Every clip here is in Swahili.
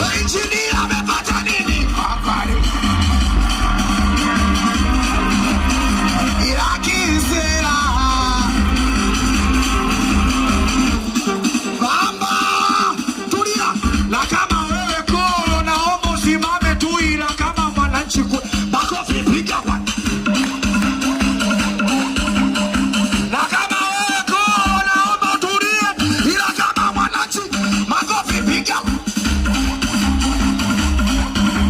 Engineer amepata nini? Habari. Yakizera. Mama, tulia. Na kama wewe kolo naomba usimame tu ila kama mwananchi makofi piga kwa. Na kama wewe kolo naomba utulie ila kama mwananchi makofi piga.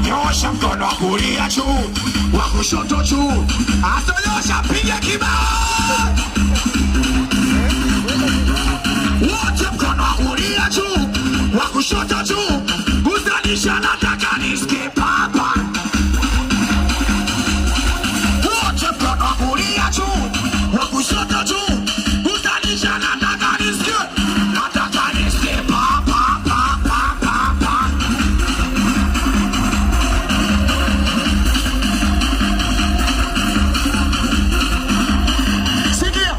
Nyosha mkono wa kulia juu, wa kushoto juu. Asonyosha piga kibao. Wote mkono wa kulia juu, wa kushoto juu. Gusanisha nataka nisikie papa. Wote mkono wa kulia juu, wa kushoto juu. Gusanisha nataka nisikie. Nataka nisikie papa papa papa. Sikia,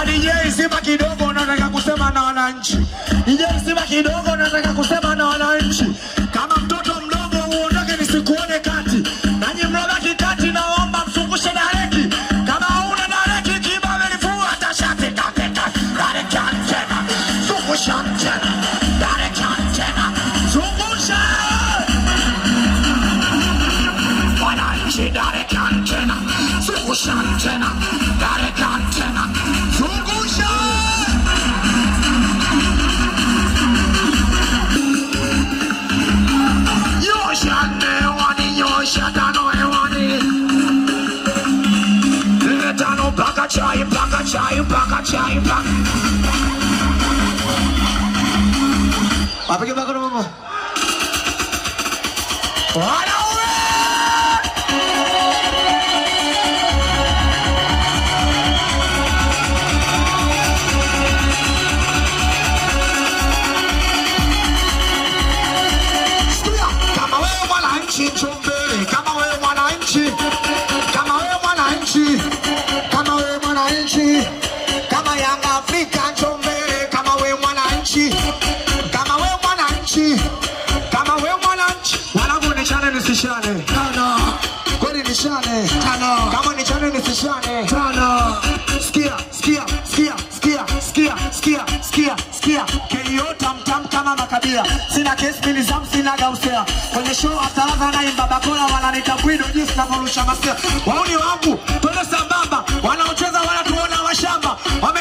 DJ Simba kidogo nataka kusema na wananchi. DJ Simba kidogo nataka kusema na wananchi. Kama mtoto mdogo uondoke nisikuone kati. Nanyi mlobaki kati naomba msungushe dareki. Kama huna dareki kibabe lifuata shati kakeka. Dareki antena, zungusha antena. Dareki antena, zungusha. Wananchi dareki antena, zungusha antena. Dareki antena, zungusha. Nyosha tano hewani. Tano mpaka chai, mpaka chai, mpaka chai, mpaka. Wapige bakoro mama. Wanaume! Kama wewe mwananchi Njombe, kama wewe mwananchi, kama wewe mwananchi, kama wewe mwananchi, kama Yanga Afrika Njombe, kama wewe mwananchi, kama wewe mwananchi, kama wewe mwananchi, wanangu nichane nisishane, tano, kweli nishane, tano, kama nichane nisishane, tano, sikia, sikia, sikia, sikia, sikia, sikia, sikia, sikia, KO tam kama makabila, sina kesi mimi zamu sina gausea, kwenye show atalaza na imba bakola wananita kwido jinsi navorusha masia, wauni wangu, twende sambamba, wanaocheza wanatuona washamba, wame